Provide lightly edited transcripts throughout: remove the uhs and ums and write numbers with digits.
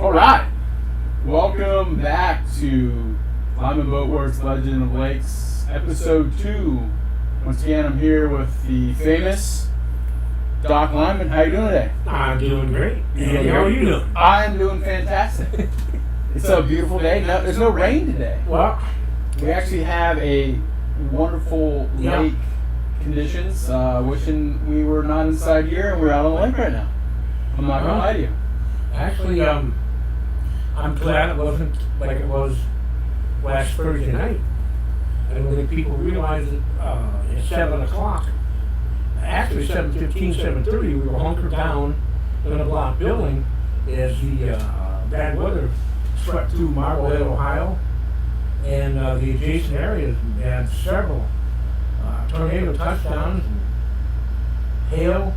All right. Welcome back to Lyman Boarts, Legend of Lakes, episode 2. Once again, I'm here with the famous Doc Lyman. How you doing today? I'm doing great. And how are you doing? I'm doing fantastic. It's a beautiful day. No, there's no rain today. Well, We actually have a wonderful lake conditions. Wishing we were not inside here and we're out on the lake right now. I'm not gonna lie to you. actually, I'm glad it wasn't like it was last Thursday night. I don't think people realize that at 7 o'clock, actually 7:15, 7:30, we were hunkered down in a block building as the bad weather swept through Marblehead, Ohio, and the adjacent areas had several tornado touchdowns and hail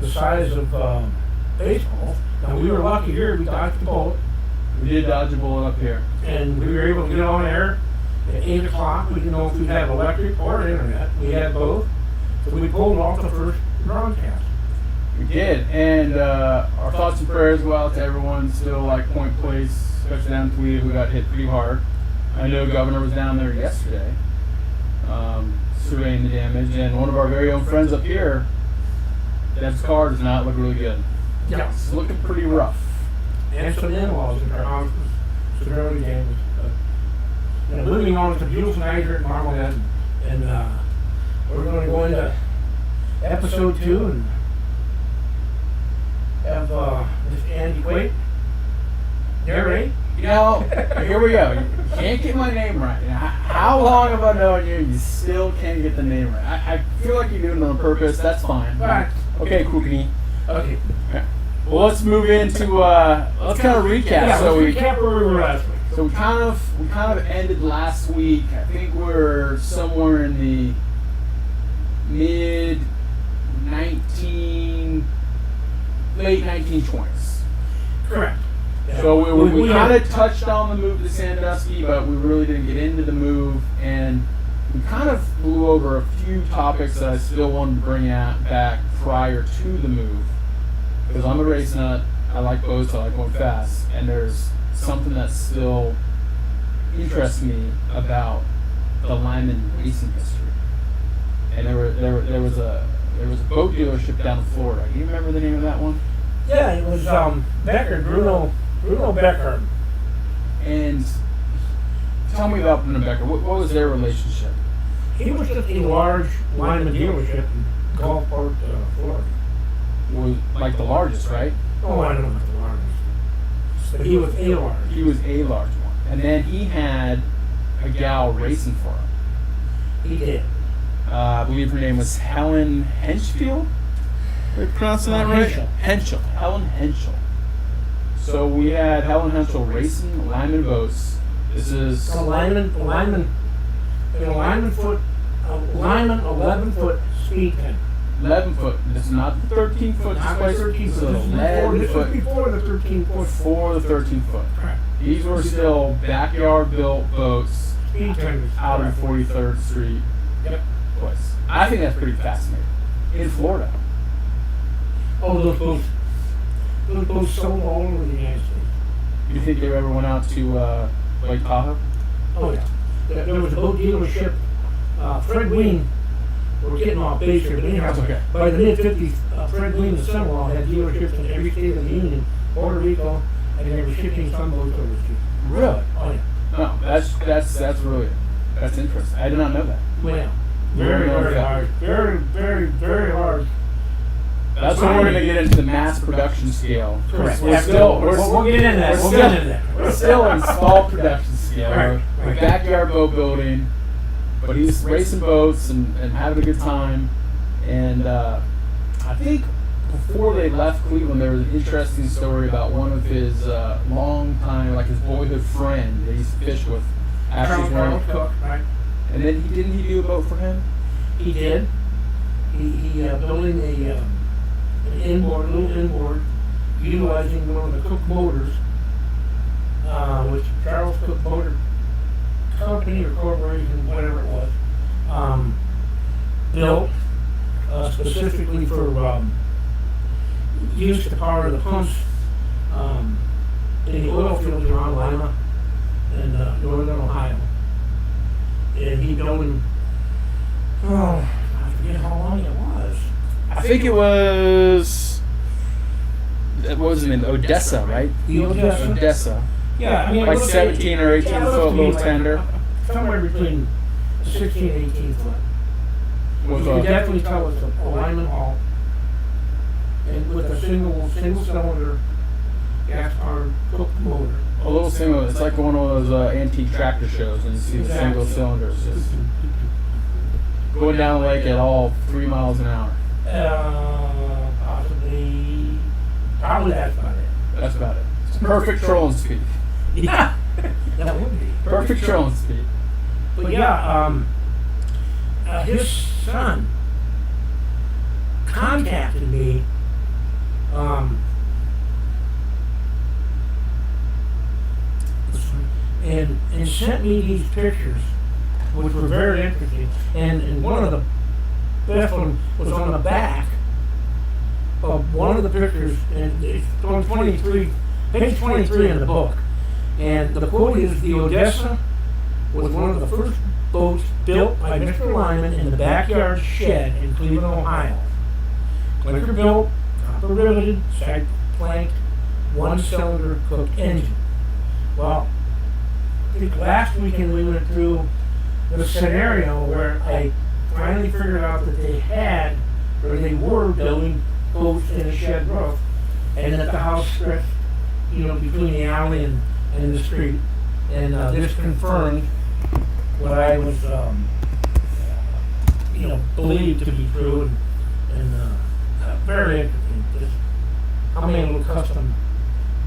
the size of baseball. Now, we were lucky here, we dodged the bullet. We did dodge a bullet up here. And we were able to get on air at 8 o'clock. We didn't know if we'd have electric or internet. We had both. So we pulled off the first broadcast. We did, and our thoughts and prayers go out to everyone still like Point Place, especially down in Toledo, who got hit pretty hard. I know Governor was down there yesterday, surveying the damage, and one of our very own friends up here, Deb's car does not look really good. Yeah. It's looking pretty rough. And some in-laws in our house was severely damaged. Moving on, it's a beautiful night here at Marblehead, and we're going to go into episode 2 and have Miss Andy Quake narrate. You know, here we go. You can't get my name right. You know, how long have I known you? You still can't get the name right. I feel like you're doing it on purpose. That's fine. Right. Okay, Kookini. Okay. Well, let's move into let's kind of recap. Yeah, So let's recap where we were last week. So we kind of ended last week. I think we're somewhere in the late 1920s. Correct. Yeah. So we kind of touched on the move to Sandusky, but we really didn't get into the move, and we kind of blew over a few topics that I still wanted to bring back prior to the move. Because I'm a race nut, I like boats, I like going fast, and there's something that still interests me about the Lyman racing history. And there was a boat dealership down in Florida. Do you remember the name of that one? Yeah, it was Becker, Bruno Becker. And tell me about Bruno Becker. What was their relationship? He was just a large Lyman dealership in Gulfport, Florida. Was like the largest, right? Oh, I don't know about the largest. But he was a large. He was a large one. And then he had a gal racing for him. He did. I believe her name was Helen Henschel. Are you pronouncing that right? Henschel. Helen Henschel. So we had Helen Henschel racing Lyman boats. This is A Lyman 11-foot speed pen. 11 foot. This is not the 13 foot. Not the 13 This is foot. 11 This was foot. before the 13 foot. Before the 13 foot. Correct. These were still backyard built boats Speed pen. out of 43rd Street Yep. place. I think that's pretty fascinating. In Florida. Oh, those boats sold all over the United States. You think they ever went out to Lake Tahoe? Oh, yeah. There was a boat dealership, Fred Ween, we're getting off base here, but anyhow, That's okay. by the mid-50s, Fred Ween and Son-in-law had dealerships in every state of the Union, Puerto Rico, and they were shipping some boats overseas. Really? Oh, yeah. No, that's really interesting. I did not know that. Well, very large. Very large. That's when we're going to get into the mass production scale. Correct. We'll get into that. We're still in small production scale. Right. We're backyard boat building, but he's racing boats and having a good time. And I think before they left Cleveland, there was an interesting story about one of his his boyhood friend that he used to fish with. Charles Cook, right? And then didn't he do a boat for him? He did. He building an little inboard, utilizing one of the Cook motors, which Charles Cook Motor Company or Corporation, whatever it was, built specifically for use to power the pumps in in the oil fields around Lyman and northern Ohio. And he built him, I forget how long it was. I think it was. What was the name? Odessa, right? The Odessa. Odessa. Yeah, I mean, Like it looks 17 or 18 it looks foot, to me little like tender. Somewhere between 16 and 18 foot. With You can a, definitely tell it's a Lyman hull, and with a single cylinder gas powered cooked motor. a little single. It's like one of those antique tractor shows, and you see the single Exactly. cylinders just going down the lake at all 3 miles an hour. Probably that's about it. That's about it. It's perfect trolling speed. Yeah, that would be. Perfect trolling speed. But yeah, his son contacted me. And sent me these pictures, which were very interesting. And one of the best one was on the back of one of the pictures, and it's on page 23 in the book. And the quote is, "The Odessa was one of the first boats built by Mr. Lyman in the backyard shed in Cleveland, Ohio. Clinker built, copper riveted, side planked, one cylinder cooked engine." Well, I think last weekend we went through the scenario where I finally figured out that they had, or they were building boats in a shed roof, and that the house stretched, between the alley and the street. And this confirmed what I was, believed to be true, and very interesting. Just how many little custom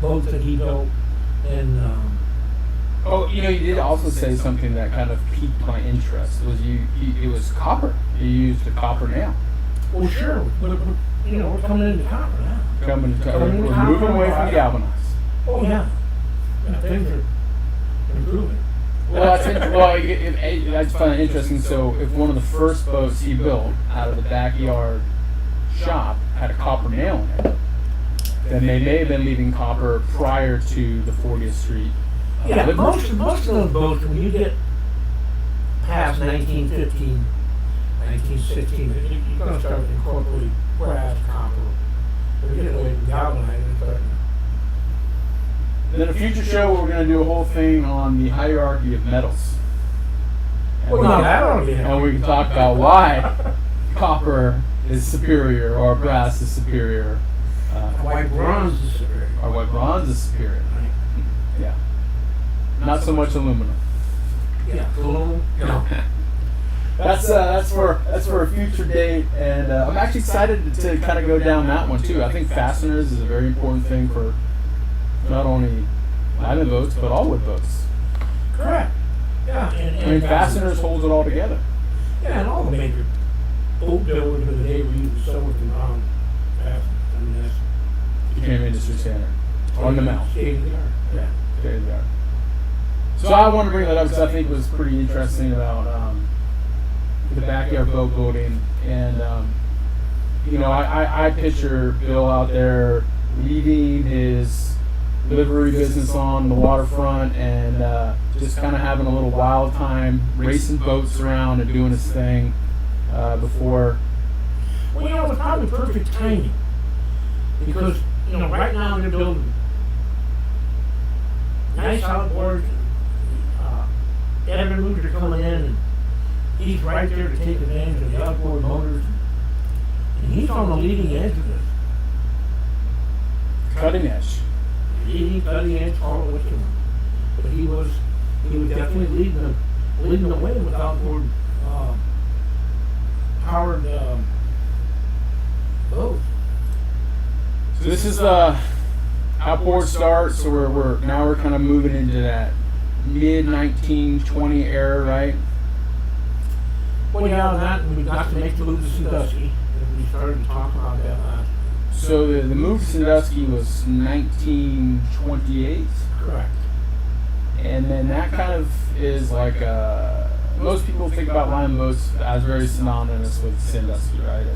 boats that he built, and Oh, you did also say something that kind of piqued my interest. Was it was copper. You used a copper nail. well, sure, but we're coming into copper now. We're Coming moving away from galvanized. Oh yeah, things are improving. Well, I just find it interesting. So, if one of the first boats he built out of the backyard shop had a copper nail in it, then they may have been leaving copper prior to the 40th Street. Yeah, most of those boats, when you get past 1915, 1916, you're going to start incorporating brass, copper. We're getting away from galvanized. And then a future show, we're going to do a whole thing on the hierarchy of metals. And Well, we no, can- that ought to be and we can talk about why copper is superior or brass is superior. White bronze is superior. Or white bronze is superior. Right. Yeah. Not so much aluminum. Yeah, aluminum. No. That's for a future date, and I'm actually excited to kind of go down that one too. I think fasteners is a very important thing for not only Lyman boats but all wood boats. Correct. Yeah, and Fasteners holds it all together. Yeah, and all the major boat builders of the day were using Silverton round fasteners. I mean, that's Became industry standard. On the mount. state of the art. Yeah, there they are. So I want to bring that up because I think it was pretty interesting about the backyard boat building, and I picture Bill out there leaving his livery business on the waterfront and just kind of having a little wild time, racing boats around and doing his thing before. Well, it was probably perfect timing. Because, right now they're building nice outboards. Evan movers are coming in, and he's right there to take advantage of the outboard motors. And he's on the leading edge of this. Cutting edge. Leading, cutting edge, call it what you want. But he was definitely leading the way with outboard powered boats. So this is the outboard start. So we're kind of moving into that mid 1920 era, right? Well, yeah, that we got to make the move to Sandusky, and we started to talk about that last. So the move to Sandusky was 1928, Correct. and then that kind of is like most people think about Lyman boats as very synonymous with Sandusky, right?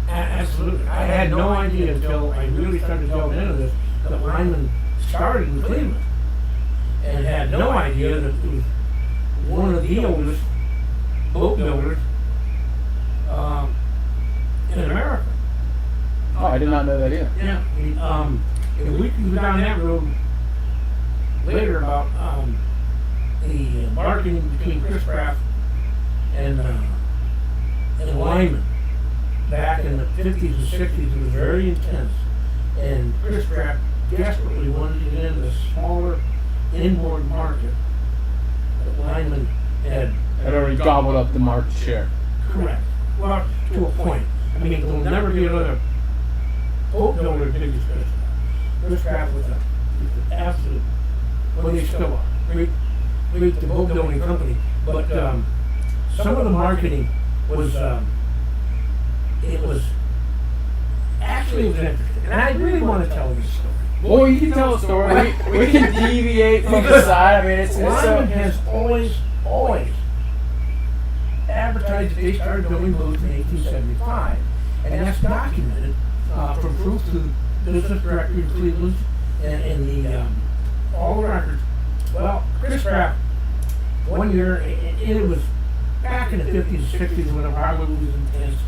Absolutely. I had no idea until I really started delving into this that Lyman started in Cleveland and had no idea that it was one of the oldest boat builders in America. Oh, I did not know that either. Yeah, and we can go down that road later about the marketing between Chris Craft and Lyman. Back in the 50s and 60s, it was very intense, and Chris Craft desperately wanted to get into the smaller inboard market that Lyman had already gobbled up the market share. Correct. Well, to a point. I mean, there'll never be another boat builder as big as Chris Craft. Chris Craft was an absolute, well, they still are. Great the boat building company. But some of the marketing was, it was interesting. And I really want to tell this story. Well, you can tell a story. We can deviate from the side. I mean, it's Lyman has always advertised that they started building boats in 1875. And that's documented from proof to the business director in Cleveland and the all the records. Well, Chris Craft, one year, it was back in the 50s and 60s when the Harley was intense.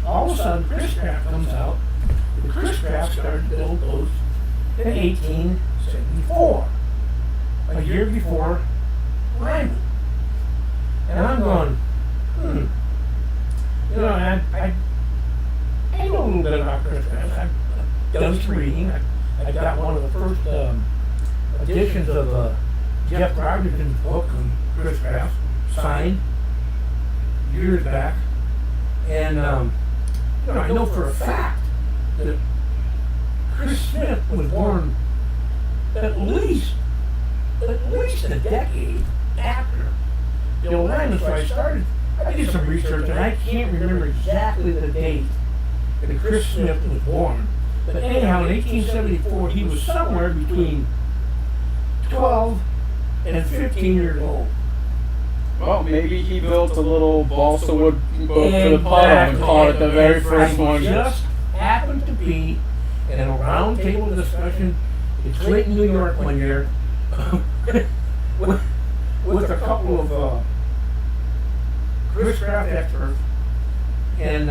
All of a sudden, Chris Craft comes out. And Chris Craft started to build boats in 1874, a year before Lyman. And I'm going, You know, I know a little bit about Chris Craft. I've done some reading. I got one of the first editions of Jeff Rogerson's book on Chris Craft, signed years back. And you know, I know for a fact that Chris Smith was born at least a decade after Bill Lyman. So I did some research, and I can't remember exactly the date that Chris Smith was born. But anyhow, in 1874, he was somewhere between 12 and 15 years old. Well, maybe he built a little balsa wood boat for the puddle and called it the very first one. Just happened to be in a round table discussion in Clayton, New York one year with a couple of Chris Craft experts, and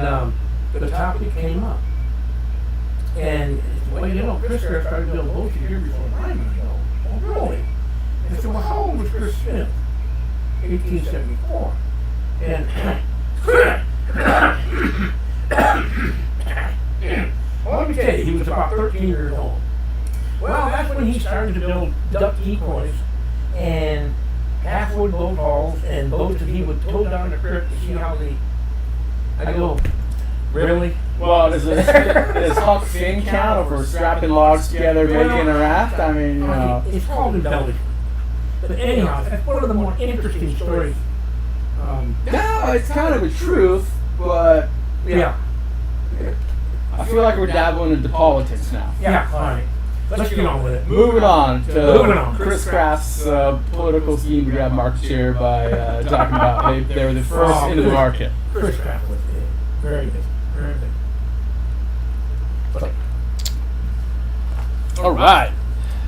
the topic came up. And, well, you know, Chris Craft started building boats a year before Lyman. I go, oh, really? And I said, well, how old was Chris Smith? 1874. And well, let me tell you, he was about 13 years old. Well, that's when he started to build duck decoys and half-wood boat hulls and boats that he would tow down the creek to see how they... I go, really? Well, does Huck Finn count for strapping logs together, making a raft? I mean, you know. It's called embellishment. But anyhow, that's one of the more interesting stories. No, it's kind of a truth, but yeah. I feel like we're dabbling into politics now. Yeah, all right. Let's get on with it. Moving on Moving on. to Chris Craft's political scheme to grab market share by talking about they were the first into the market. Chris Craft was big. Very big. Very big. All right.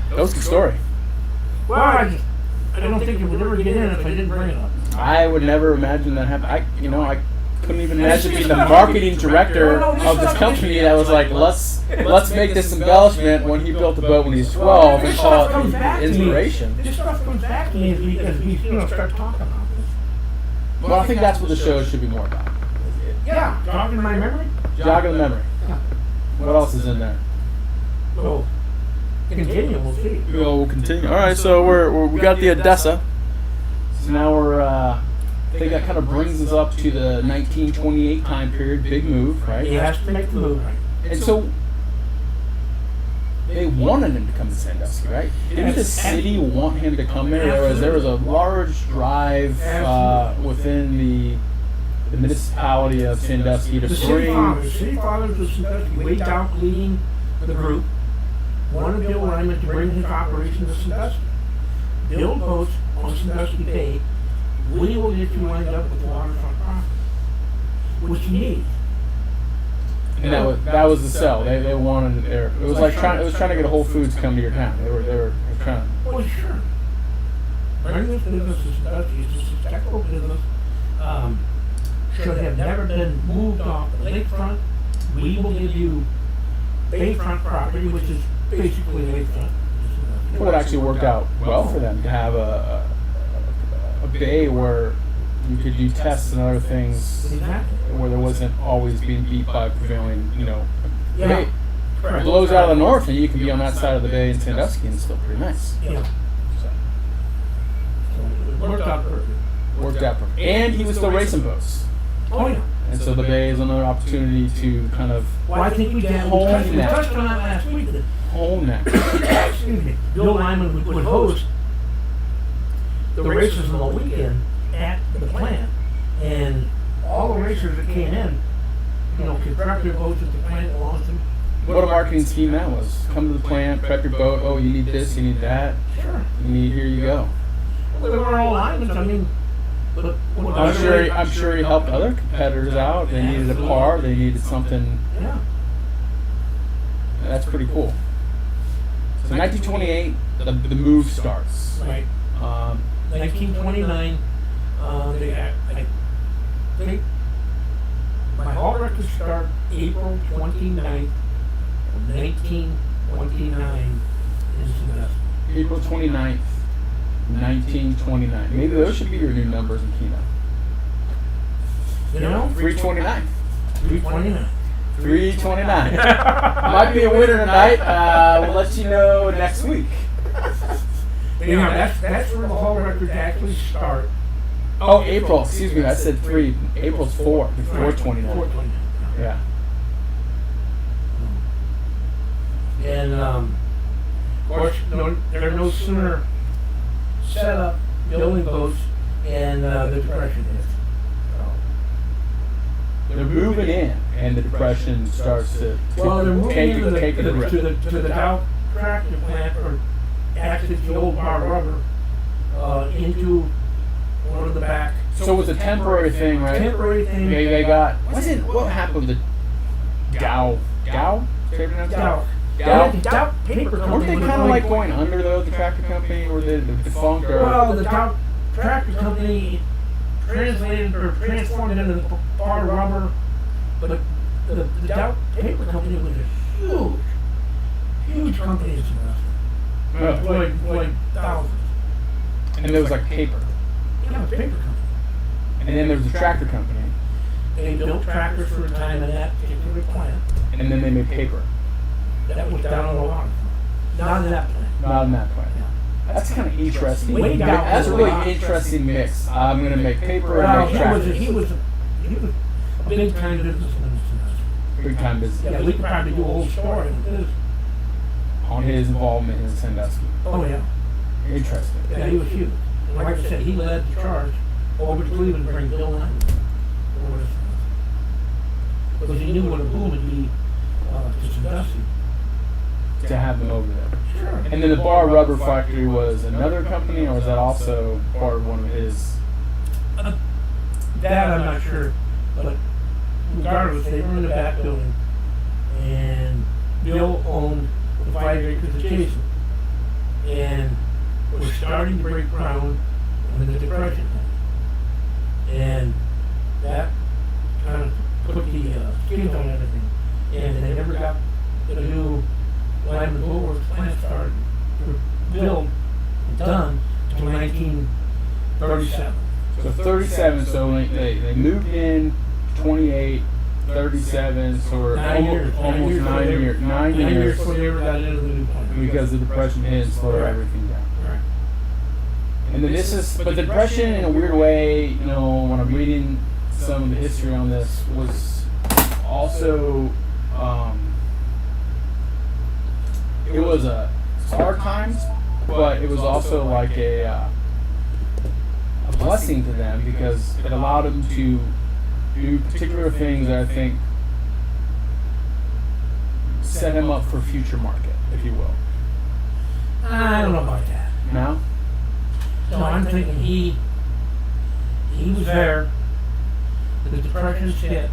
That was a good story. Well, I don't think it would ever get in if I didn't bring it up. I would never imagine that happen. I couldn't even imagine being the marketing director of this company that was like, let's make this embellishment when he built the boat when he was 12 and call it inspiration. This stuff comes back to me as we start talking about this. Well, I think that's what the show should be more about. Yeah, jogging my memory. Jogging the memory. Yeah. What else is in there? Well, continue. We'll see. We'll continue. All right, so we got the Odessa. So now I think that kind of brings us up to the 1928 time period. Big move, right? He has to make the move. And so they wanted him to come to Sandusky, right? Didn't the city want him to come there? There was a large drive within the municipality of Sandusky to bring. The city fathers of Sandusky, way down leading the group, wanted Bill Lyman to bring his operation to Sandusky. Build boats on Sandusky Bay. We will get you lined up with waterfront property, which you need. And that was the sell. They wanted it was like trying to get a Whole Foods come to your town. They were trying. Well, sure. Running this business is a technical business. Should have never been moved off the lakefront. We will give you bayfront property, which is basically lakefront. Well, it actually worked out well for them to have a bay where you could do tests and other things where there wasn't always being beat by prevailing, bay. It blows out of the north and you can be on that side of the bay in Sandusky and it's still pretty nice. Yeah. So it worked out perfect. Worked out perfect. And he was still racing boats. Oh yeah. And so the bay is another opportunity to kind of I think we touched on that last week. Hone that. Excuse me. Bill Lyman would host the races on the weekend at the plant, and all the racers that came in, could prep their boats at the plant and launch them. What a marketing scheme that was. Come to the plant, prep your boat. Oh, you need this, you need that. Sure. Here you go. Well, they were all Lymans. I mean, but I'm sure he helped other competitors out. They needed a par. They needed something. Yeah. That's pretty cool. So 1928, the move starts. Right. 1929. I think my haul records start April 29th, 1929 in Sandusky. April 29th, 1929. Maybe those should be your new numbers in Keno. 329. 329. 329. Might be a winner tonight. We'll let you know next week. That's where the haul records actually start. Oh, April. Excuse me. I said 3. April's 4. 429. 429. Yeah. And of course, they're no sooner set up building boats, and the Depression hits. They're moving in, and the Depression starts to they're moving into the to the Dow tractor plant, or actually the old bar rubber, into one of the back. So it was a temporary thing, right? Temporary thing. They got. What happened to Dow? Dow Paper Company. Weren't they kind of like going under though, the tractor company, or the defunct? Well, the Dow Tractor Company transformed into the bar rubber, but the Dow Paper Company was a huge company. Like thousands. And there was like paper. Yeah, paper company. And then there was a tractor company. They built tractors for a time in that particular plant. And then they made paper. That was down on the water. Not in that plant. Not in that plant. That's kind of interesting. Way down That's a on the really water. interesting mix. I'm going to make paper and make tractors. He was a big time businessman. Big time business. Yeah, we could probably do a whole story on this. On his involvement in Sandusky. Oh yeah. Interesting. Yeah, he was huge. And like I said, he led the charge over to Cleveland to bring Bill Lyman. Because he knew what a boom it'd be to Sandusky. To have them over there. Sure. And then the Bar Rubber Factory was another company, or was that also part of one of his? That I'm not sure, but regardless, they were in the back building, and Bill owned the 5 acres adjacent, and was starting to break ground when the Depression hit, and that kind of put the skins on everything, and they never got the new Lyman Boarts plant started, built, and done until 1937. So 37, so they moved in 28, 37, so we're 9 years. almost 9 years. 9 years before they ever got into the new plant. because the Depression hit and slowed everything down. Right. And then but the Depression in a weird way, when I'm reading some of the history on this, was also, it was hard times, but it was also like a blessing to them because it allowed them to do particular things that I think set him up for future market, if you will. I don't know about that. No? No, I'm thinking he was there. The Depression hit.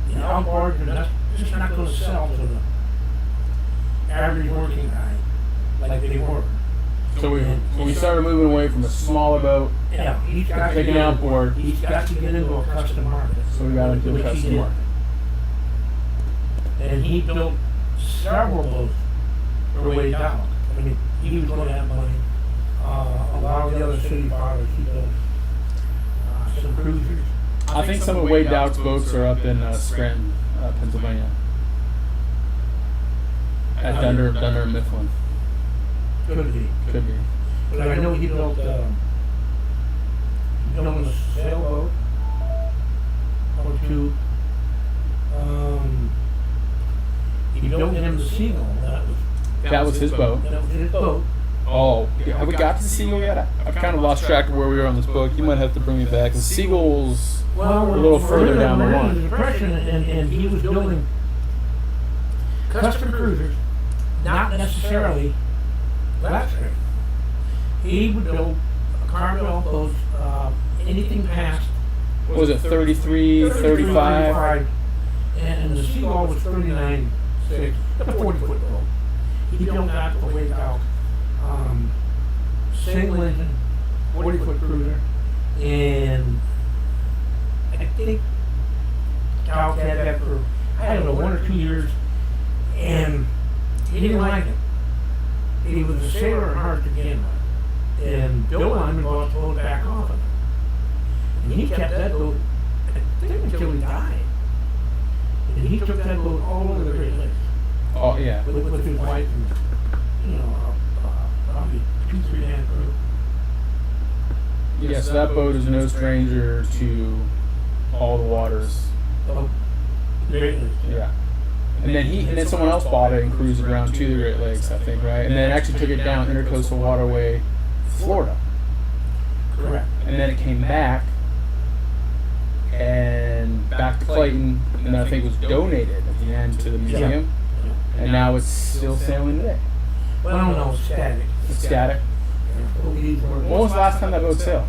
the outboards are just not going to sell to the average working guy like they were. So we started moving away from a smaller boat, Yeah, he's got to take an outboard. He's got to get into a custom market. So we got into a which he custom did. market. And he built several boats for way down. I mean, he was going to have money. A lot of the other city fathers, he built some cruisers. I think some of Wade Dowd's boats are up in Scranton, Pennsylvania. At Dunder and Mifflin. Could be. Could be. But I know he built a sailboat or two. He built him the Seagull. That was his boat. That was his boat. Oh, have we got to the Seagull yet? I've kind of lost track of where we were on this book. You might have to bring me back. The Seagull's a little further down the line. Depression, and he was building custom cruisers, not necessarily flat string. He would build cargo boats, anything past. What was it, 33, 35? And the Seagull was 39.6, a 40-foot boat. He built that for way out. Single engine, 40-foot cruiser, and I think Cal had that for, I don't know, 1 or 2 years, and he didn't like it. He was a sailor and hard to begin with, and Bill Lyman bought the boat back off of him. And he kept that boat, I think, until he died. And he took that boat all over the Great Lakes. Oh, yeah. With his wife and, probably 2-3 man crew. Yeah, so that boat is no stranger to all the waters. Oh, Great Lakes. Yeah. And then someone else bought it and cruised around to the Great Lakes, I think, right? And then actually took it down Intercoastal Waterway, Florida. Correct. And then it came back and back to Clayton, and then I think it was donated at the end to the museum. And now it's still sailing today. Well, no, it's static. It's static. When was the last time that boat sailed?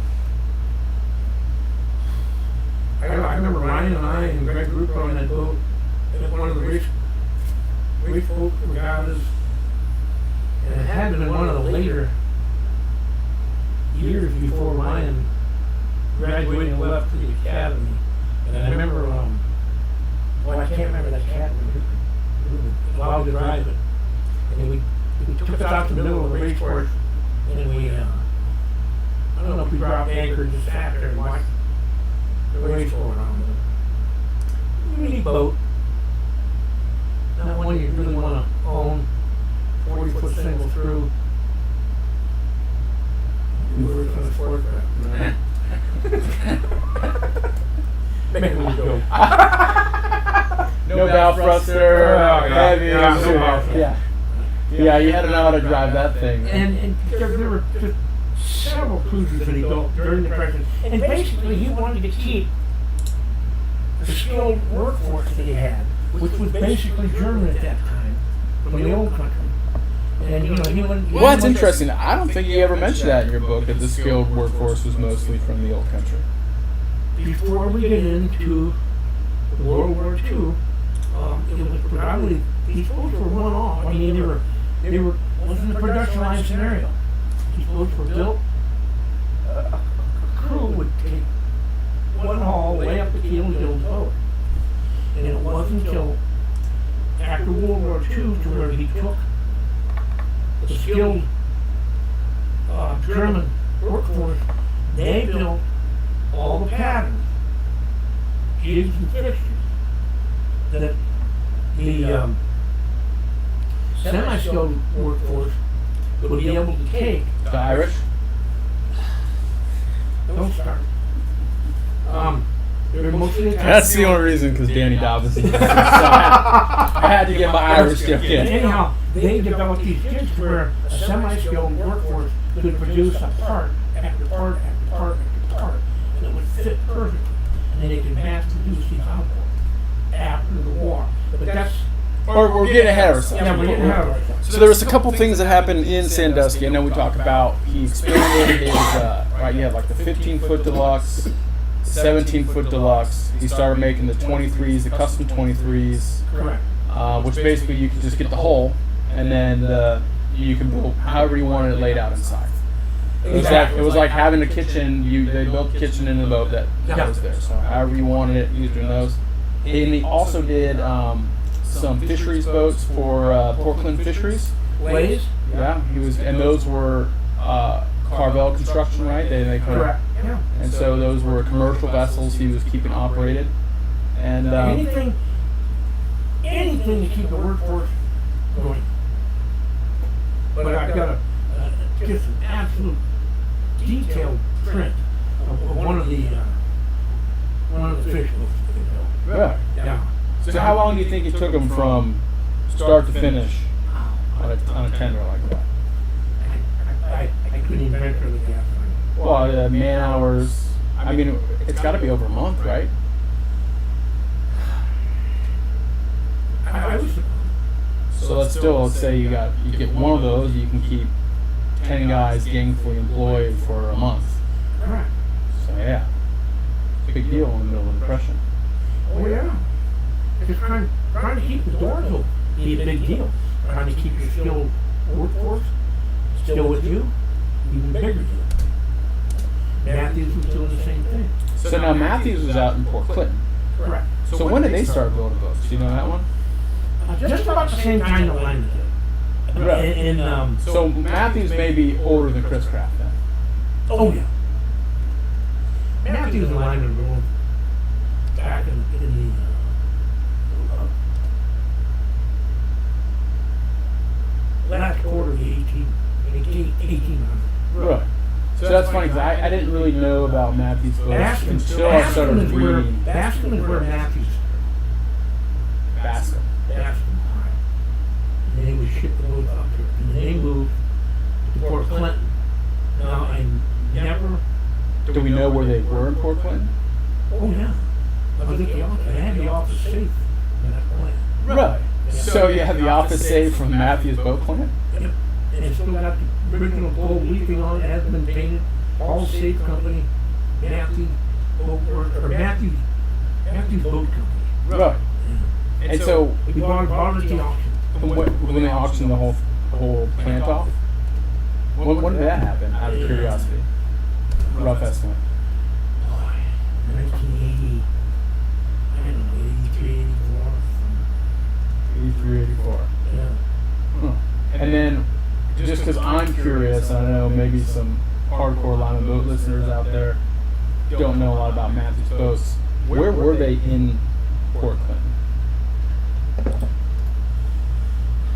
I remember Ryan and I and Greg Group on that boat at one of the race boat regattas. And it had been one of the later years before Ryan graduated and left the academy. And I remember, well, I can't remember that captain who allowed to drive it. And we took us out to the middle of the race course, and then we, I don't know if we dropped anchor, just sat there and watched the race going on. Really boat. Not one you really want to own. 40-foot single screw. We were in a sport craft. Make me go. No bow thruster. Heavy. Yeah. Yeah, you had to know how to drive that thing. And there were just several cruisers that he built during the Depression. And basically he wanted to keep the skilled workforce that he had, which was basically German at that time, from the old country. And he went. Well, that's interesting. I don't think you ever mentioned that in your book, that the skilled workforce was mostly from the old country. Before we get into World War II, it was predominantly, these boats were one-off. I mean, they were wasn't a production line scenario. These boats were built, a crew would take one haul way up the keel and build a boat. And it wasn't until after World War II to where he took the skilled German workforce. They built all the patterns, jigs and fixtures that the semi-skilled workforce would be able to take. The Irish? Don't start. They're mostly That's the only reason, because Danny Dobbins is so I had to get my Irish joke in. Anyhow, they developed these jigs where a semi-skilled workforce could produce a part after part after part after part, and it would fit perfectly. And then they could mass produce these outboards after the war. But that's... Or we're getting ahead of ourselves. Yeah, we're getting ahead of ourselves. So there was a couple things that happened in Sandusky. I know we talked about he expanded his, right, you had like the 15-foot deluxe, 17-foot deluxe. He started making the 23s, the custom 23s, Correct. which basically you could just get the hull, and then you can build however you wanted it laid out inside. It was like having a kitchen. They built the kitchen in the boat that was there. So however you wanted it, used in those. And he also did some fisheries boats for Portland Fisheries. Ways? Yeah, he was, and those were Carvel Construction, right? They Correct. Yeah. and so those were commercial vessels he was keeping operated. And anything to keep the workforce going. But I've got just an absolute detailed print of one of the fish boats. yeah. Yeah. So how long do you think it took him from start to finish on a tender like that? I couldn't even venture the gas. Well, man hours. I mean, it's got to be over a month, right? I was. So let's say you get one of those, you can keep 10 guys gainfully employed for a month. Correct. So yeah, it's a big deal in the middle of the depression. Oh yeah. Just trying to keep the doors open. Be a big deal. Trying to keep your skilled workforce still with you. Even bigger deal. Matthews was doing the same thing. So now Matthews was out in Port Clinton. Correct. So when did they start building boats? Do you know that one? Just about the same time that Lyman did. Right. So Matthews may be older than Chris Kraft then. Oh yeah. Matthews and Lyman were going back in the last quarter of the 1800s. Right. So that's funny because I didn't really know about Matthews boats until I started reading. Bascom is where Matthews. Bascom. And they would ship the boats up here. And they moved to Port Clinton. Now, I never. Do we know where they were in Port Clinton? Oh, yeah. I was at the office. They had the office safe in that plant. Right. So you have the office safe from Matthews Boat Plant? Yep. And it's still got the original gold leafing on it. It hasn't been painted. All safe company. Matthews Boat Works. Or Matthews Boat Company. Right. And so we bought it at the auction. when they auctioned the whole plant off? When did that happen, out of curiosity? Rough estimate. 1980, I don't know, 83, 84. 83, 84. Yeah. Huh. And then, just because I'm curious, I know maybe some hardcore Lyman boat listeners out there don't know a lot about Matthews boats. Where were they in Port Clinton?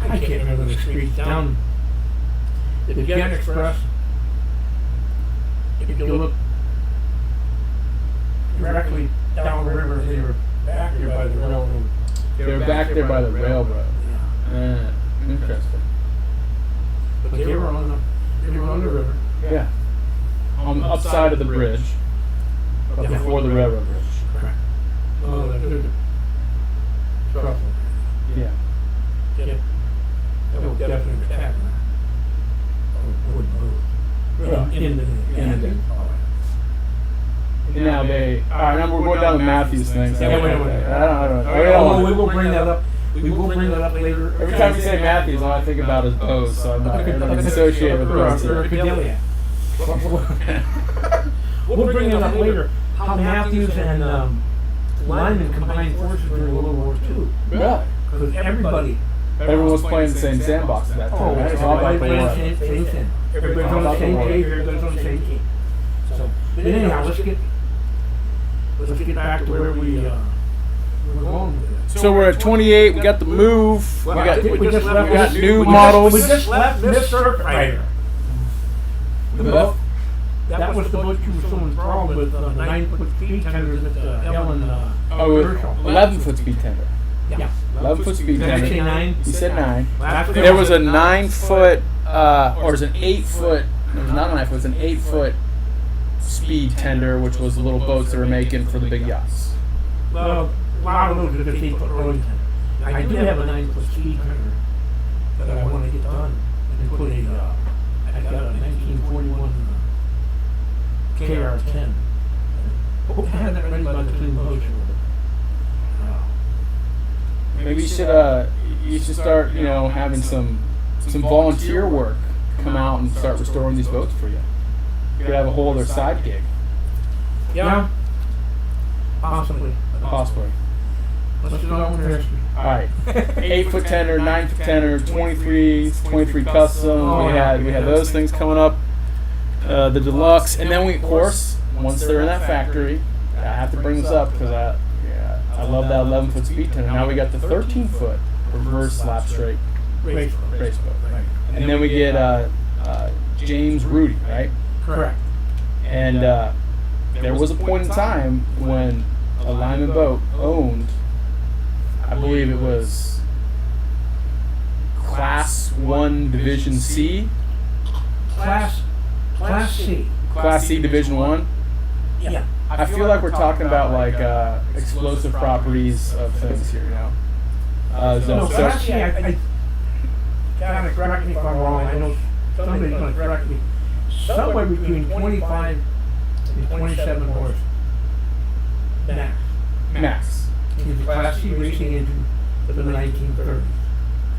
I can't remember the streets. Down the Jet Express. If you look directly down the river, they were back there by the railroad. They were back there by the railroad. Yeah. Interesting. But they were on the river. Yeah. On the upside of the bridge, but before the railroad bridge. Correct. Oh, there's a truck. Yeah. Yeah. That was definitely a tavern. Wooden boat. Right. In the day. And now now we're going down the Matthews thing. So Yeah, wait. I don't know. We will bring that up. We will bring that up later. Every time you say Matthews, all I think about is bows, so I'm not associated with bows. We'll bring it up later. How Matthews and Lyman combined forces during World War II. Really? Because Everyone was playing the same sandbox at that time. Right? It's all about everybody the playing war. the same thing. Everybody's on the same page, everybody's on the same team. So, but anyhow, let's get back to where we're going with it. So we're at 28. We got the move. We got new We models. just left Miss Surfrider. That was the boat you were so enthralled with, the 9-foot speed tenders that Ellen Herschel. 11-foot speed tender. Yeah. 11-foot speed Did I say tender. 9? He said 9. Last There was a 9-foot, or was it an 8-foot? It was not a 9-foot. It was an 8-foot speed tender, which was the little boats they were making for the big yachts. Well, a lot of those are 15-foot rolling tender. I do have a 9-foot speed tender that I want to get done and put I've got a 1941 KR-10. Hope to have you should start, having some volunteer work come out and start restoring these boats for you. You could have a whole other side gig. Yeah. Possibly. Let's do all the history. All right, 8-foot tender, 9-foot tender, 23 custom. We had those things coming up. The deluxe, and then we, of course, once they're in that factory, I have to bring this up because I love that 11-foot speed tender. Now we got the 13-foot reverse slap straight Race boat. Right. And then we get James Rudy, right? Correct. And there was a point in time when a Lyman boat owned, I believe it was Class 1 Division C. Class C. Class C Division 1. Yeah. I feel like we're talking about like explosive properties of things here, Class C, I gotta correct me if I'm wrong. I know somebody's gonna correct me. Somewhere between 25 and 27 horse. Max. Is Class C racing engine for the 1930s.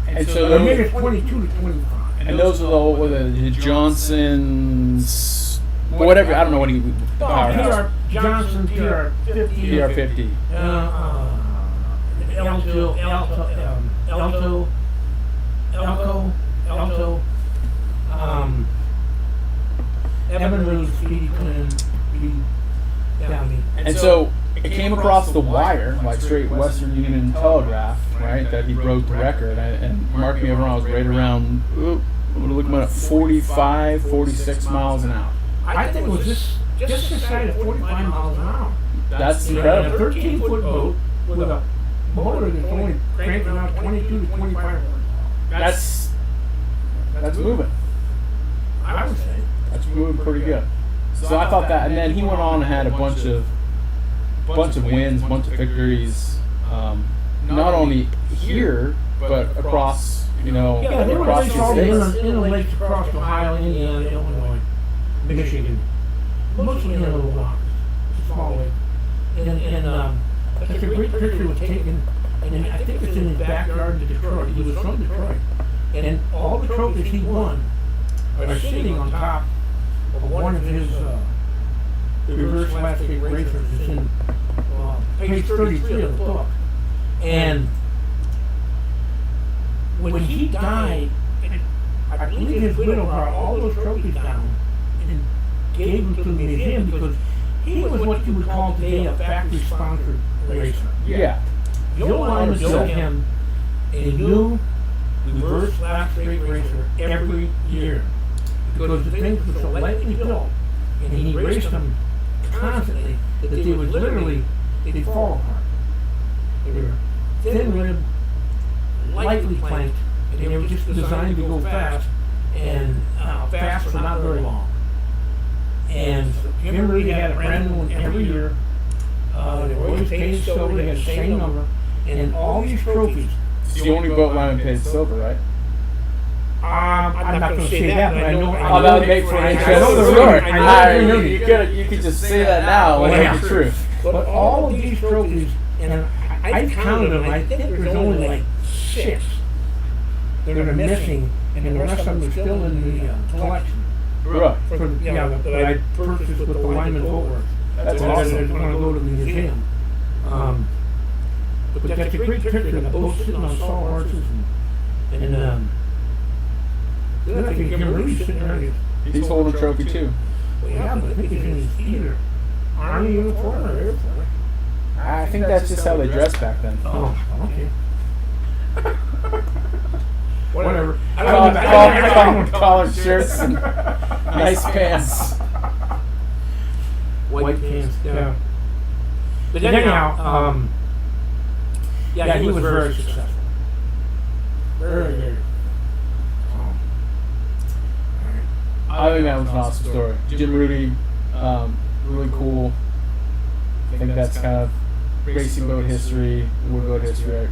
And so maybe it's 22 to 25. And those are the Johnson's, whatever. I don't know what he. PR Johnson PR50. PR50. Alto. Evan Rose, Speedy Twin, Downey. And so it came across the wire, like straight Western Union Telegraph, right? That he broke the record. And mark me if I'm wrong, I was right around. I'm looking at 45, 46 miles an hour. I think it was just inside of 45 miles an hour. That's A incredible. 13-foot boat with a motor that's only cranking out 22 to 25 horse. That's moving. I would say. That's moving pretty good. So I thought that, and then he went on and had a bunch of wins, bunch of victories, not only here but across, They were across raced the all states. in the lakes across Ohio, Indiana, Illinois, Michigan, mostly in a little rock, small lake. And that's a great picture was taken, and I think it's in his backyard in Detroit. He was from Detroit, and all the trophies he won are sitting on top of one of his reverse last big racers. It's in page 33 of the book. And when he died, I believe his widow brought all those trophies down and gave them to the museum because he was what you would call today a factory-sponsored racer. Yeah. Joe Lyman built him a new reverse lap straight racer every year because the things were so lightly built, and he raced them constantly that they would literally, they'd fall apart. They were thin-ribbed, lightly planked, and they were just designed to go fast, and fast for not very long. And Jim Reed had a brand new one every year. They were always painted silver, they had the same number, and all these trophies. It's the only boat Lyman paid silver, right? I'm not going to say that, but I know. Oh, that would make for an interesting story. You could just say that now and make the truth. But all of these trophies, and I counted them, I think there's only like 6 that are missing, and the rest of them are still in the collection. Right. That I purchased with the Lyman Boarts. That's They're awesome. going to go to the museum. But that's a great picture of the boat sitting on salt horses, and then I think Jim Reed's sitting there. He's holding a trophy too. Well, yeah, but I think it's in his either Army uniform or Air Force. I think that's just how they dressed back then. Oh, okay. Whatever. Collared shirts and nice pants. White pants, yeah. But anyhow, he was very successful. Very. I think that was an awesome story. Jim Rudy, really cool. I think that's kind of racing boat history, wood boat history.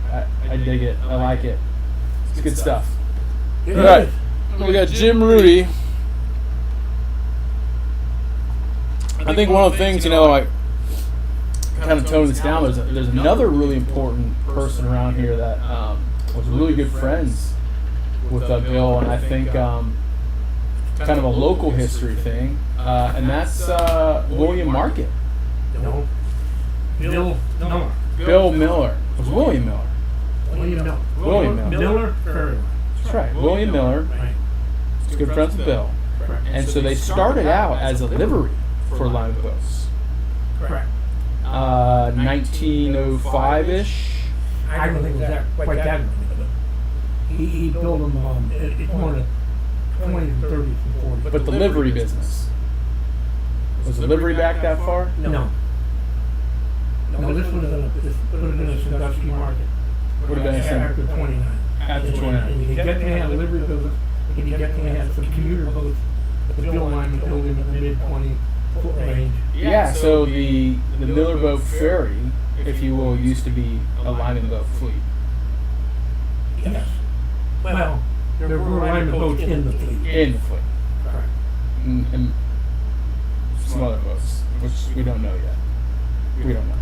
I dig it. I like it. It's good stuff. All right, we got Jim Rudy. I think one of the things, I kind of tone this down. There's another really important person around here that was really good friends with Bill, and I think kind of a local history thing, and that's William Market. No. Bill Miller. Bill Miller. It was William Miller. William Miller. William Miller. Miller Ferry. That's right. William Miller. Right. He's good friends with Bill. And so they started out as a livery for Lyman boats. Correct. 1905-ish. I don't think it was that quite that early, but he built them. It's more than 20s and 30s and 40s. But the livery business. Was the livery back that far? No. No, this would have been a Sandusky market. Would have been a after 29. After 29. And you get to have a livery business, and you get to have some commuter boats. The Bill Lyman built in the mid 20-foot range. Yeah, so the Miller Boat Ferry, if you will, used to be a Lyman boat fleet. Yes. Well, there were Lyman boats in the fleet. In the fleet. Correct. And some other boats, which we don't know yet. We don't know.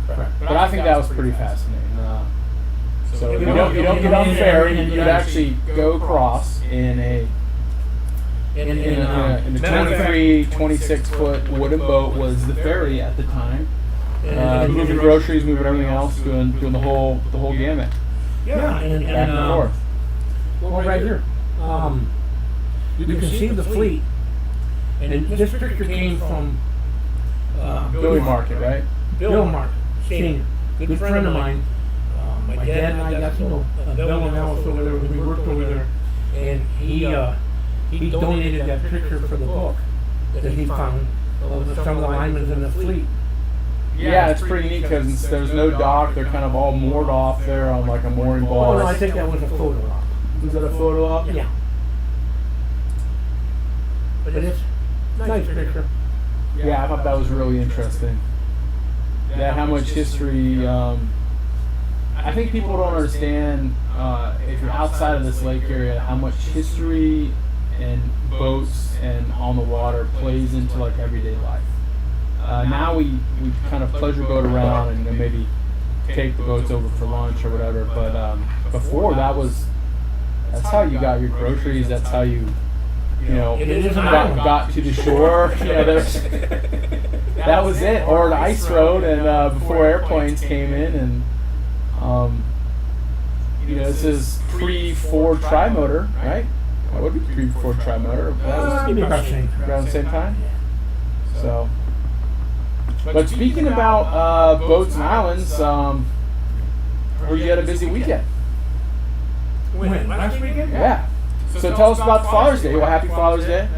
Correct. But I think that was pretty fascinating. So you don't get on the ferry, you'd actually go across in a 23, 26 foot wooden boat was the ferry at the time. Moving groceries, moving everything else, doing the whole gamut. Yeah, Back and forth. Well, right here. You can see the fleet. And this picture came from Billy Market, right? Bill Market, senior. Good friend of mine. My dad and I got to know Bill and Alice over there when we worked over there. And he donated that picture for the book that he found of some of the linemen in the fleet. Yeah, it's pretty neat because there's no dock. They're kind of all moored off there on like a mooring bar. Oh, no, I think that was a photo op. Was that a photo op? Yeah. But it's a nice picture. Yeah, I thought that was really interesting. Yeah, how much history. I think people don't understand if you're outside of this lake area how much history and boats and on the water plays into like everyday life. Now we kind of pleasure boat around and maybe take the boats over for lunch or whatever. But before that's how you got your groceries. That's how you got to the shore. Yeah, that was it. Or the ice road, and before airplanes came in, and this is pre-Ford tri-motor, right? That would be pre-Ford tri-motor. That was around the same time. So, but speaking about boats and islands, you had a busy weekend. When? Last weekend? Yeah. So tell us about Father's Day. Well, happy Father's Day.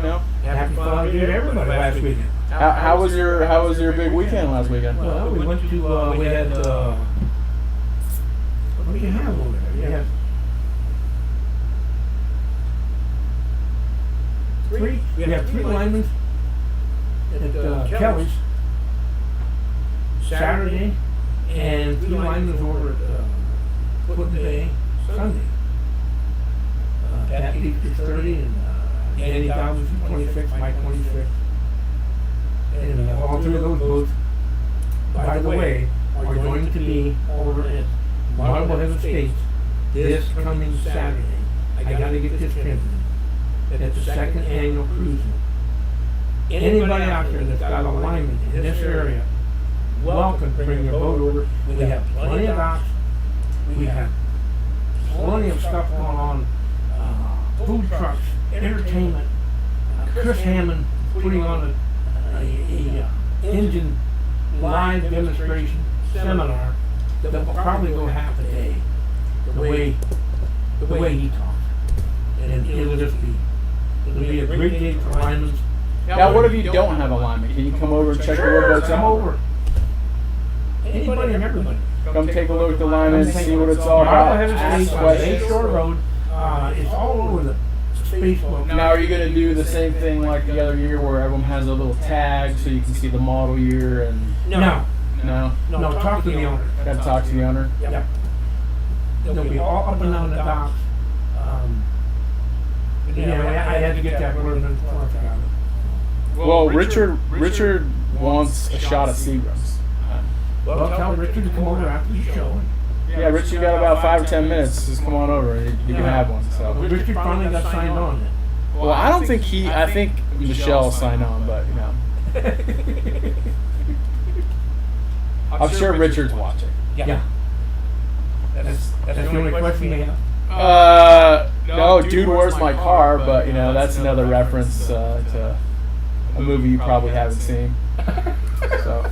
Happy Father's Day to everybody last weekend. How was your big weekend last weekend? Well, we went to we had what do you have over there? We have three linemen at Kelly's Saturday, and 3 linemen over at Foot Day Sunday. Pat Peak is 30, and Danny Dobbs is 26, Mike 26. And all 3 of those boats, by the way, are going to be over at Marblehead Estates this coming Saturday. I gotta get this printed. At the 2nd annual cruising. Anybody out there that's got a lineman in this area, welcome to bring your boat over. We have plenty of docks. We have plenty of stuff going on. Food trucks, entertainment. Chris Hammond putting on a engine live demonstration seminar that will probably go half a day. The way he talks, and it'll be a great day for linemen. Now, what if you don't have a lineman? Can you come over and check your boats out? Come over. Anybody and everybody. Come take a look at the linemen, see what it's all about. Ask questions. Shore Road. It's all over the Facebook. Now, are you going to do the same thing like the other year where everyone has a little tag so you can see the model year and? No. No. Talk to the owner. Got to talk to the owner. Yep. They'll be all up and down the docks. I had to get that word in before I forgot it. Well, Richard wants a shot of Seagrams. Well, tell Richard to come over after the show. Yeah, Rich, you got about 5 or 10 minutes. Just come on over. You can have one. So. Richard finally got signed on. Well, I don't think I think Michelle signed on, but I'm sure Richard's watching. Yeah. That's the only question you have. No, dude, where's my car? But that's another reference to a movie you probably haven't seen. So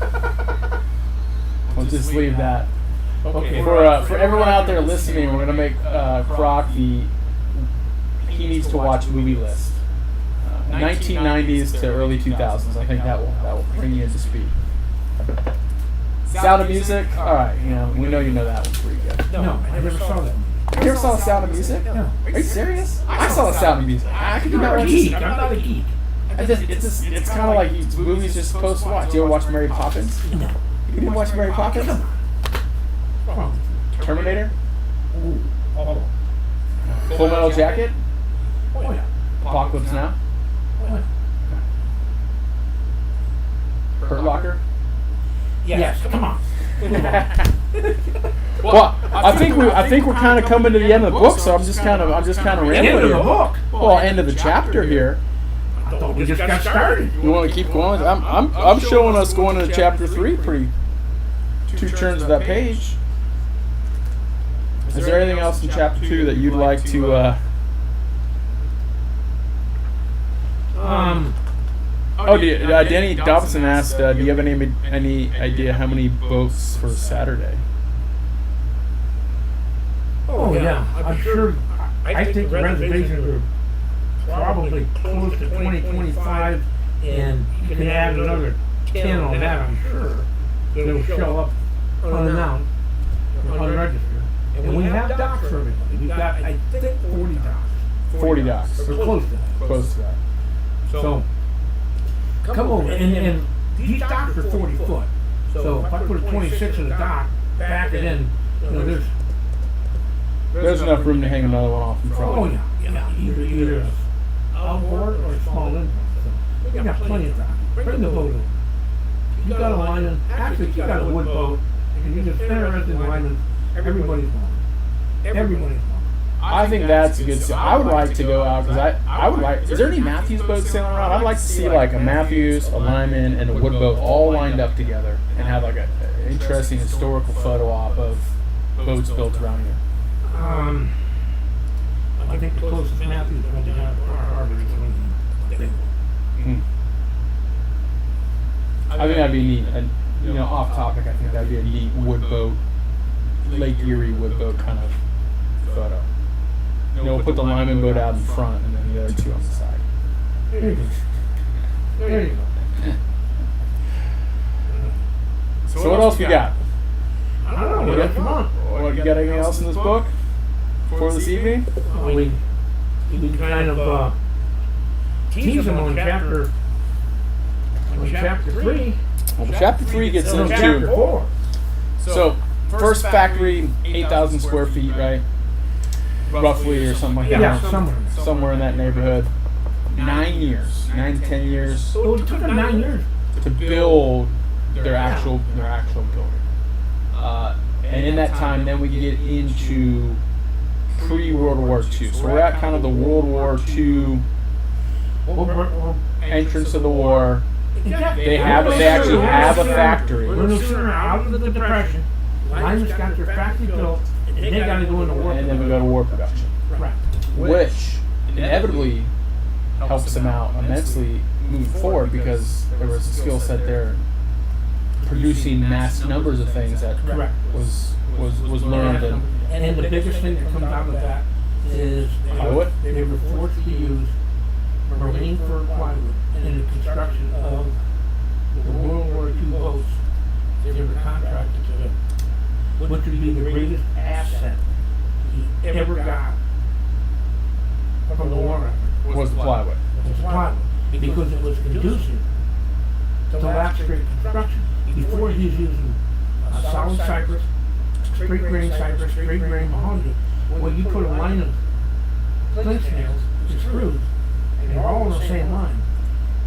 we'll just leave that. Okay. For everyone out there listening, we're gonna make Croc he needs to watch movie list. 1990s to early 2000s. I think that will bring you into speed. Sound of Music. All right, we know you know that one pretty good. No, I never saw that. You never saw The Sound of Music? No. Are you serious? I saw The Sound of Music. I could do that. I'm not a geek. It's kind of like movies you're supposed to watch. You ever watch Mary Poppins? No. You didn't watch Mary Poppins? Terminator? Ooh. Oh. Full Metal Jacket? Oh, yeah. Apocalypse Now? Oh, yeah. Hurt Locker? Yes, come on. Well, I think we're kind of coming to the end of the book, so I'm just kind of rambling End of the here. book. Well, end of the chapter here. I thought we just got started. You want to keep going? I'm showing us going into chapter 3 pretty. 2 turns of that page. Is there anything else in chapter 2 that you'd like to? Danny Dobson asked, do you have any idea how many boats for Saturday? Oh, yeah. I'm sure. I think the reservations are probably close to 20, 25, and you can add another 10 on that, I'm sure. That'll show up unannounced, unregistered. And we have docks for everybody. We've got, I think, 40 docks. 40 docks. Or close to that. Close to that. So, come over. And these docks are 40 foot. So if I put a 26 in the dock, back it in, There's enough room to hang another one off in front. Oh, yeah. Either outboard or a small inboard. So we got plenty of docks. Bring the boat over. You got a Lyman, actually, you got a wood boat, and you just interested in Lyman, everybody's welcome. Everybody's welcome. I think that's a good. I would like to go out because I would like. Is there any Matthews boats sailing around? I'd like to see like a Matthews, a Lyman, and a wood boat all lined up together and have like an interesting historical photo op of boats built around here. I think the closest Matthews right to our harbor is Lincoln. I think that'd be neat. And off topic, I think that'd be a neat wood boat, Lake Erie wood boat kind of photo. We'll put the Lyman boat out in front and then the other 2 on the side. There you go. So what else we got? I don't know. Come on. What, you got anything else in this book for this evening? We kind of tease them on chapter 3. Well, chapter 3 gets No, into chapter 4. So first factory, 8,000 square feet, right? Roughly, or something like that. Yeah, Somewhere in that neighborhood. 9 years, 9 to 10 years So it took them 9 years. to build their actual building. And in that time, then we get into pre-World War II. So we're at kind of the World War II entrance of the war. They actually have a factory. We're no sooner out of the Depression. Lyman's got their factory built, and they got to go into war. And then we go to war production, Right. which inevitably helps them out immensely moving forward because there was a skill set there producing mass numbers of things that Correct. was learned. And the biggest thing that comes out of that is they were forced to use marine fir plywood in the construction of the World War II boats they were contracted to do, which would be the greatest asset he ever got from the war effort. was the plywood. Was plywood, because it was conducive to lap straight construction. Before he was using solid cypress, straight grain cypress, straight grain mahogany, where you put a line of clinch nails and screws, and they're all on the same line.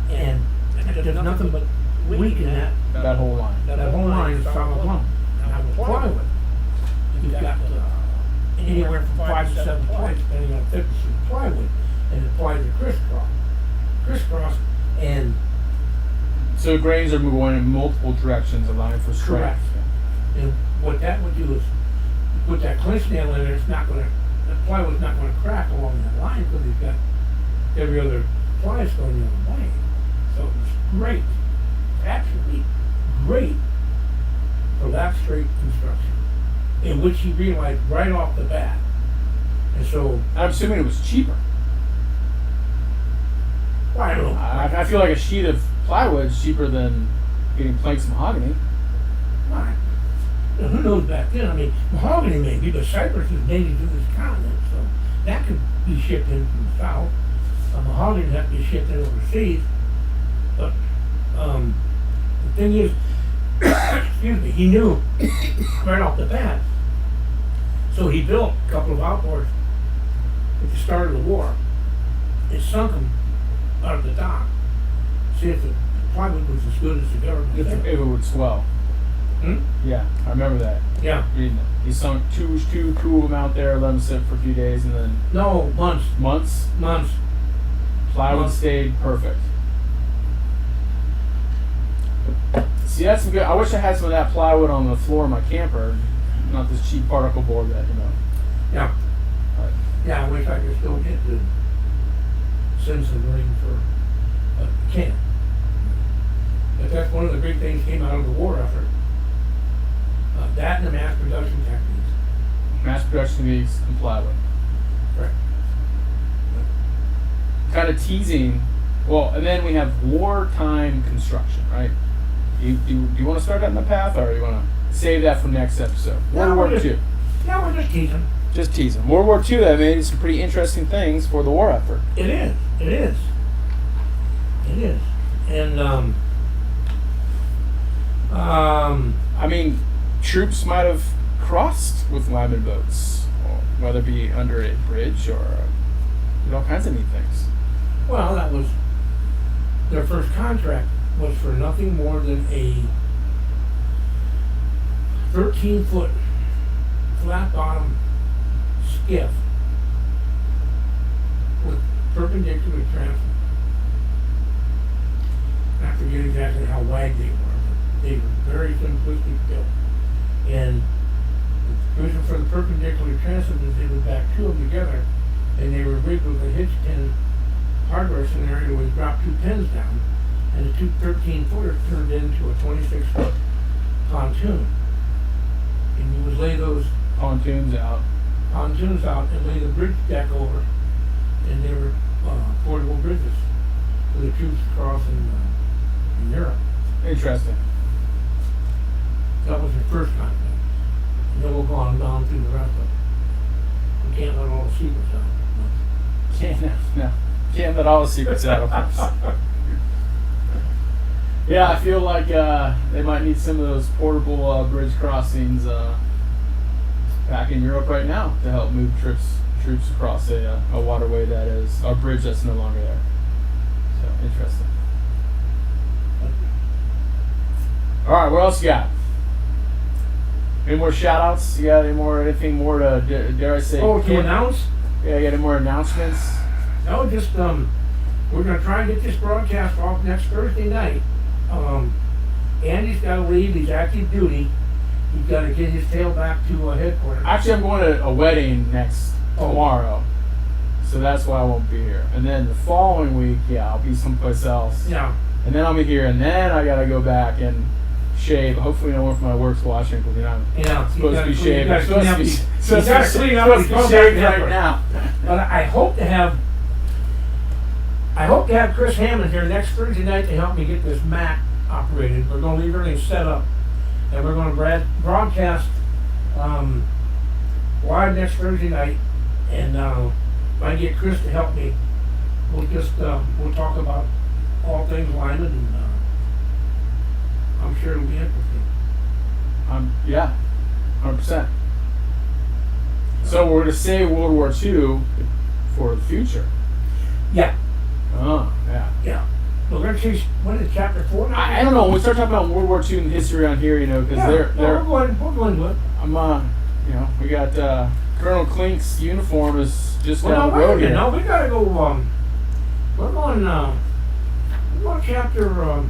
And there's nothing but weak in that That whole line. whole line is solid lumber. Now with plywood, you've got anywhere from 5 to 7 plies, depending on thickness of the plywood, and the plies are crisscross, and So grains are going in multiple directions, allowing for strength. correct. And what that would do is put that clinch nail in there. It's not going to, the plywood's not going to crack along that line because you've got every other ply is going the other way. So it's great, absolutely great for that straight construction, in which he realized right off the bat. And so, I'm assuming it was cheaper. well, I don't know. I feel like a sheet of plywood is cheaper than getting planks of mahogany. Right. You know, who knows back then? I mean, mahogany maybe, but cypress is native to this continent, so that could be shipped in from the south. Mahogany would have to be shipped in overseas. But the thing is, excuse me, he knew right off the bat. So he built a couple of outboards at the start of the war. It sunk them out of the dock. See if the plywood was as good as the government If said. it would swell. Hmm? Yeah, I remember that. Yeah. Reading it. He sunk two of them out there, let them sit for a few days, and then No, months. months, plywood Months. stayed perfect. See, that's some good. I wish I had some of that plywood on the floor of my camper, not this cheap particle board that, you know. Yeah. But Yeah, I wish I could still get the Simpson ring for a can. But that's one of the great things came out of the war effort. That and the mass production techniques. mass production needs and plywood. Correct. Kind of teasing. Well, and then we have wartime construction, right? Do you want to start down the path, or you want to save that for next episode? World War II. Yeah, we're just teasing. Just teasing. World War II, that made some pretty interesting things for the war effort. It is. It is. It is. And I mean, troops might have crossed with Lyman boats, whether it be under a bridge or all kinds of neat things. well, that was their first contract was for nothing more than a 13-foot flat bottom skiff with perpendicular transom. I forget exactly how wide they were, but they were very simplistic built. And the reason for the perpendicular transom is they would back two of them together, and they were rigged with a hitch pin hardware scenario where you drop two pins down, and the two 13-footers turned into a 26-foot pontoon. And you would lay those Pontoons out. pontoons out and lay the bridge deck over, and they were portable bridges for the troops across in Europe. Interesting. That was their first contract. And then we'll go on down through the rest of it. We can't let all the secrets out. No. Can't let all the secrets out, of course. Yeah, I feel like they might need some of those portable bridge crossings back in Europe right now to help move troops across a waterway that is a bridge that's no longer there. So interesting. All right, what else you got? Any more shout outs? You got anything more to dare I say? Oh, to announce? Yeah, you got any more announcements? No, just we're gonna try and get this broadcast off next Thursday night. Andy's gotta leave, he's active duty. He's gotta get his tail back to headquarters. Actually, I'm going to a wedding tomorrow, so that's why I won't be here. And then the following week, yeah, I'll be someplace else. Yeah. And then I'll be here, and then I gotta go back and shave. Hopefully, no one from my work's watching because Yeah. I'm supposed to be shaved. You I'm supposed to be clean up supposed to be shaved right headquarters. now. But I hope to have Chris Hammond here next Thursday night to help me get this Mac operated. We're gonna leave everything set up, and we're gonna broadcast live next Thursday night. And if I get Chris to help me, we'll we'll talk about all things Lyman, and I'm sure it'll be interesting. Yeah, 100%. So we're gonna say World War II for the future. Yeah. Oh, yeah. Yeah. We're gonna change. What is it, chapter 4 now? I don't know. When we start talking about World War II and history around here, because we're they're going to it. I'm you know, we got Colonel Klink's uniform is just down the wait a road minute. here. No, we gotta go. We're going chapter. We're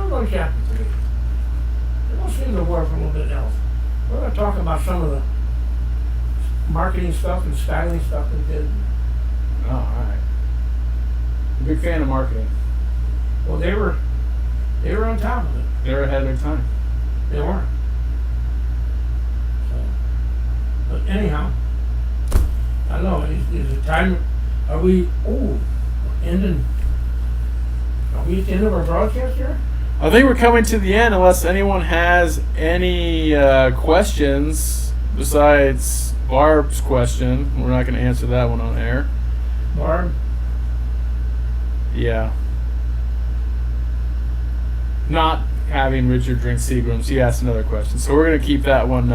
going chapter 3. We're going to see the war for a little bit else. We're going to talk about some of the marketing stuff and styling stuff they did. Oh, all right. I'm a big fan of marketing. Well, they were on top of it. They're ahead of their time. They were. So, but anyhow, I don't know. Is it time? Are we? Ending. Are we at the end of our broadcast here? I think we're coming to the end unless anyone has any questions besides Barb's question. We're not going to answer that one on air. Barb? Yeah. Not having Richard drink Seagrams. He asked another question. So we're going to keep that one.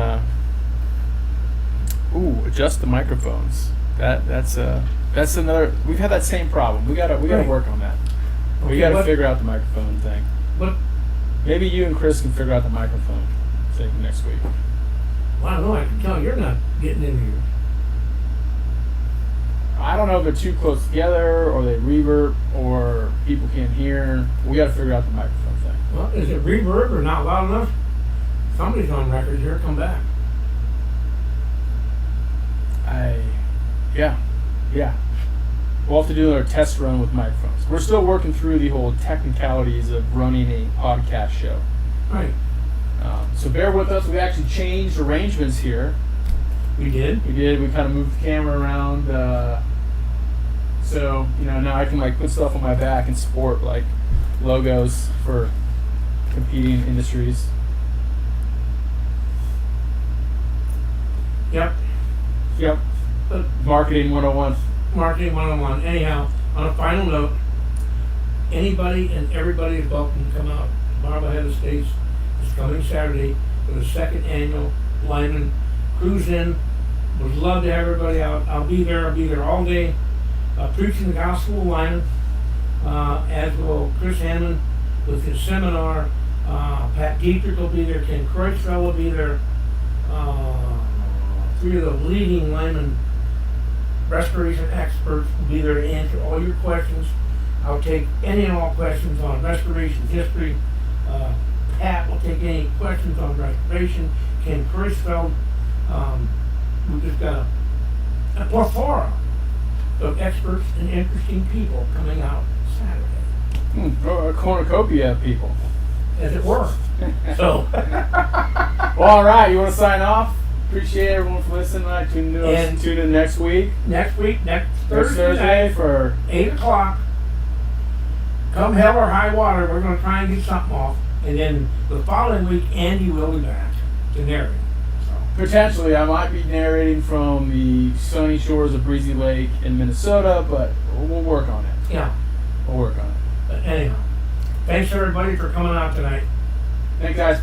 Adjust the microphones. That's another. We've had that same problem. We gotta work on that. We gotta figure out the microphone thing. But maybe you and Chris can figure out the microphone thing next week. well, I don't know. I can tell you're not getting in here. I don't know if they're too close together or they reverb or people can't hear. We gotta figure out the microphone thing. Well, is it reverb or not loud enough? Somebody's on record here. Come back. Yeah. We'll have to do another test run with microphones. We're still working through the whole technicalities of running a podcast show. Right. So bear with us. We actually changed arrangements here. We did. We kind of moved the camera around. So, now I can put stuff on my back and sport logos for competing industries. Yep. Marketing 101. Marketing 101. Anyhow, on a final note, anybody and everybody is welcome to come out. Marblehead Estates is coming Saturday for the second annual Lyman Cruise In. Would love to have everybody out. I'll be there all day, preaching the gospel of Lyman, as will Chris Hammond with his seminar. Pat Dietrich will be there. Ken Kreuzfeld will be there. 3 of the leading Lyman restoration experts will be there to answer all your questions. I'll take any and all questions on restoration history. Pat will take any questions on restoration. Ken Kreuzfeld. We've just got a plethora of experts and interesting people coming out Saturday. A cornucopia of people. As it were. So. Well, all right. You want to sign off? Appreciate everyone for listening. Tune in next week. Next Thursday night for 8 o'clock. Come hell or high water, we're going to try and get something off. And then the following week, Andy will be back to narrate. So. Potentially, I might be narrating from the sunny shores of Breezy Lake in Minnesota, but we'll work on it. Yeah. We'll work on it. But anyhow, thanks everybody for coming out tonight. Thanks, guys.